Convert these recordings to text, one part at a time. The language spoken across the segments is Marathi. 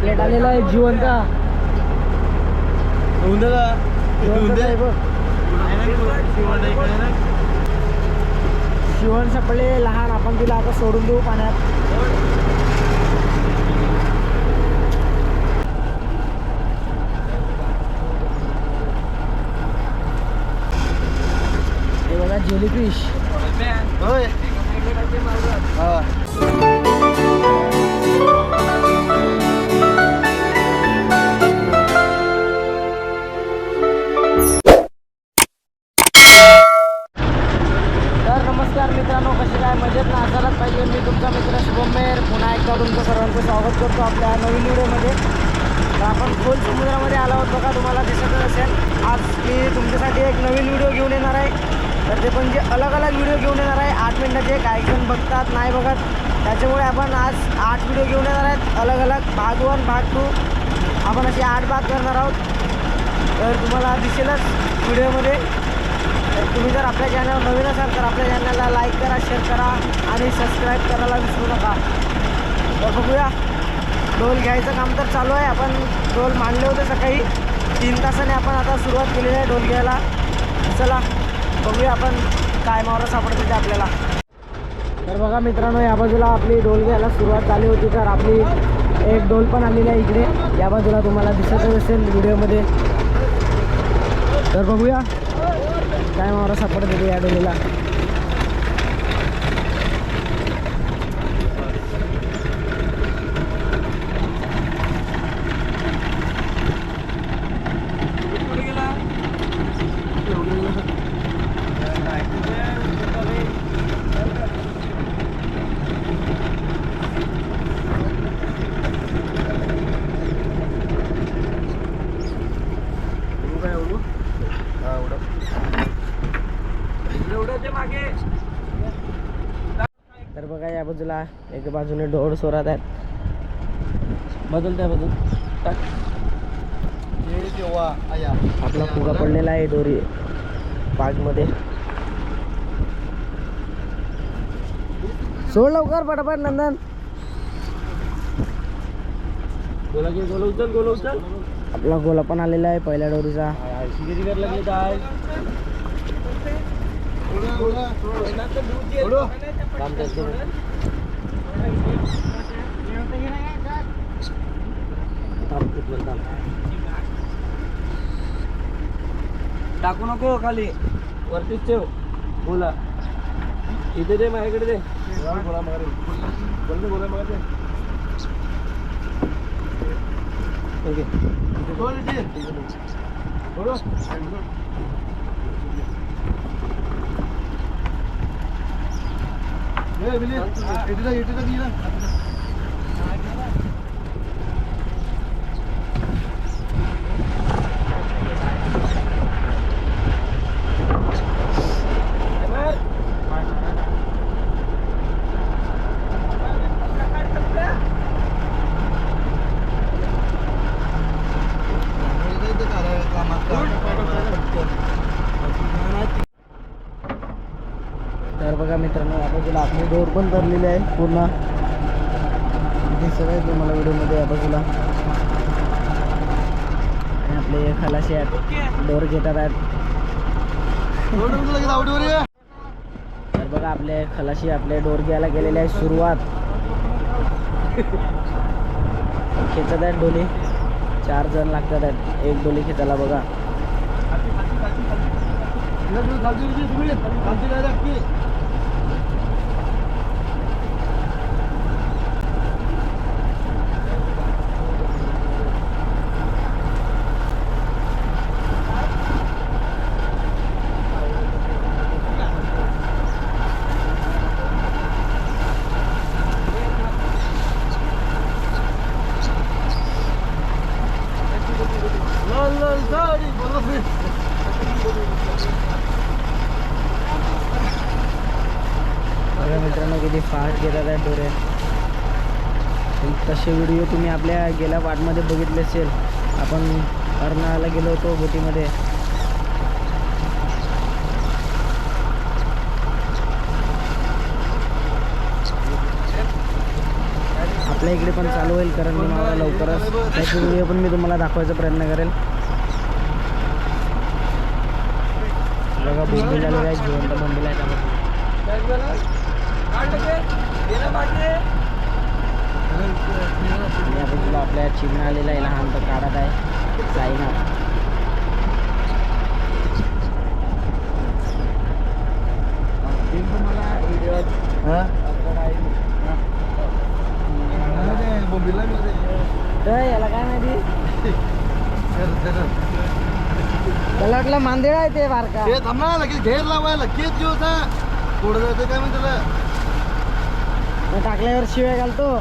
पापलेट आलेला आहे जिवंत शिवण सपळे लहान आपण तिला आता सोडून देऊ पाण्यात. हे बघा जेलीफिश. नमस्कार मित्रांनो, कसे काय मजेत ना असायलाच पाहिजे. मी तुमचा मित्र शुभम मेहर पुन्हा एकदा तुमचं सर्वांचं स्वागत करतो आपल्या नवीन व्हिडिओमध्ये. तर आपण खोल समुद्रामध्ये आलो आहोत बघा, तुम्हाला दिसतच असेल. आज मी तुमच्यासाठी एक नवीन व्हिडिओ घेऊन येणार आहे. तर ते पण जे अलग अलग व्हिडिओ घेऊन येणार आहे. 8 मिनिटाचे, काही जण बघतात नाही बघत, त्याच्यामुळे आपण आज 8 व्हिडिओ घेऊन येणार आहेत अलग अलग. भाग 1 भाग 2 आपण असे 8 भाग करणार आहोत. तर तुम्हाला दिसेलच व्हिडिओमध्ये. तर तुम्ही जर आपल्या चॅनलवर नवीन असाल तर आपल्या चॅनलला लाईक करा, शेअर करा आणि सबस्क्राईब करायला विसरू नका. तर बघूया, डोल घ्यायचं काम तर चालू आहे. आपण डोल मांडले होते सकाळी 3 तासाने. आपण आता सुरुवात केलेली आहे डोल घ्यायला. चला बघूया आपण काय मावरा सापडते ते आपल्याला. तर बघा मित्रांनो, या बाजूला आपली डोल घ्यायला सुरुवात झाली होती. तर आपली एक डोल पण आलेली आहे इकडे या बाजूला, तुम्हाला दिसतच असेल व्हिडिओमध्ये. तर बघूया काय मावरा सापडते ते या डोलीला. तर बघा या बाजूला एक बाजूने डोर सोरात आहेत. बदलत्या बदल आपला फुगा पडलेला आहे दोरी पागमध्ये. सोड लवकर पटापट नंदन. आपला गोला पण आलेला आहे पहिल्या डोरीचा. टाकू नको खाली, वरतीच ठेव. बोला इथे दे, माझ्याकडे दे. गोला मारे गोला मारे. ओके तर बघा मित्रांनो, या बाजूला आपली डोर पण धरलेली आहे पूर्ण. दिसत आहे तुम्हाला व्हिडिओमध्ये या बाजूला. आणि आपले खलाशी आहेत, डोर घेतात आहेत. तर बघा आपले खलाशी आपले डोर घ्यायला गेलेले आहे सुरुवात. खेचत आहेत डोली. 4 जण लागतात आहेत एक डोली खेचायला बघा. बघा मित्रांनो किती फास्ट घेतात आहेत दोरे. तसे व्हिडिओ तुम्ही आपल्या गेल्या पार्टमध्ये बघितले असेल. आपण अर्नाळ्याला गेलो होतो बोटीमध्ये. आपल्या इकडे पण चालू होईल करंदी मावरा लवकरच. त्याची व्हिडिओ पण मी तुम्हाला दाखवायचा प्रयत्न करेल. बघा बोंबील आलेला आहे, जिवंत बोंबील आहे त्यामध्ये. या बाजूला आपल्या चिमणा आलेला आहे, लहान तर काढत आहे साईना. याला काय माहिती, त्याला वाटलं मांदेळ आहे ते बारका. थांबा लगेच घेर लावाय लगेच जीव होता पुढे जायचं काय म्हणते त्याला. टाकल्यावर शिव्या घालतो.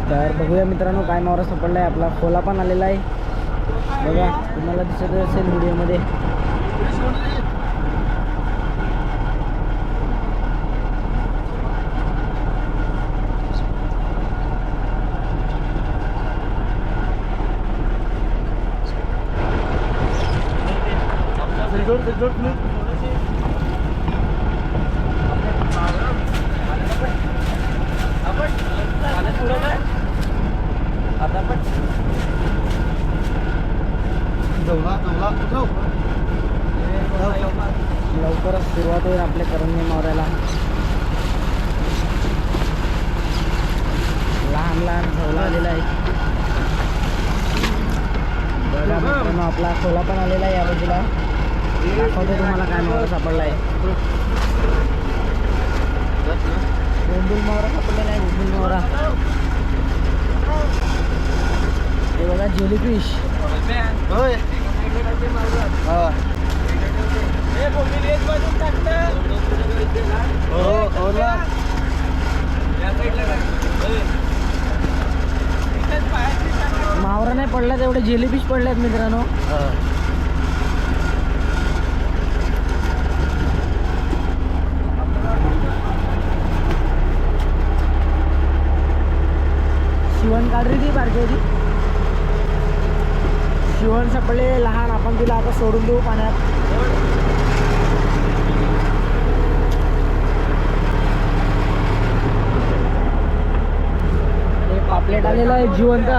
तर बघूया मित्रांनो काय मावरा सापडला आहे. आपला खोला पण आलेला आहे बघा, तुम्हाला दिसत असेल व्हिडिओमध्ये. लवकरच सुरुवात होईल आपल्या करंदी मावऱ्याला. लहान लहान झवला आलेला आहे बघा मित्रांनो. आपला खोला पण आलेला आहे या बाजूला. दाखवतो तुम्हाला काय मावरा सापडला आहे. बोंबील मावरा सापडलेला आहे, बोंबील मावरा. हे बघा जेलीफिश. मावरा नाही पडला, तेवढे जेलीफिश पडलेत मित्रांनो. शिवण काढ रे ती बारकी होती. शिवण सापडले लहान, आपण तिला आता सोडून देऊ पाण्यात. पापलेट आलेला आहे जिवंत.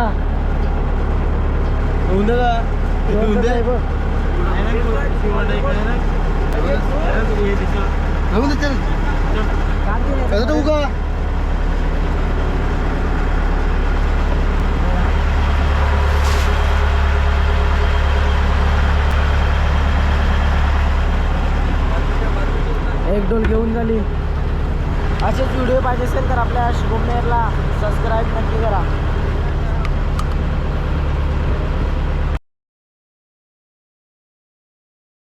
जिवंत आहे बघ. एक डोल घेऊन झाली. असेच व्हिडिओ पाहिजे असेल तर आपल्या शुभम मेहरला सबस्क्राईब नक्की करा.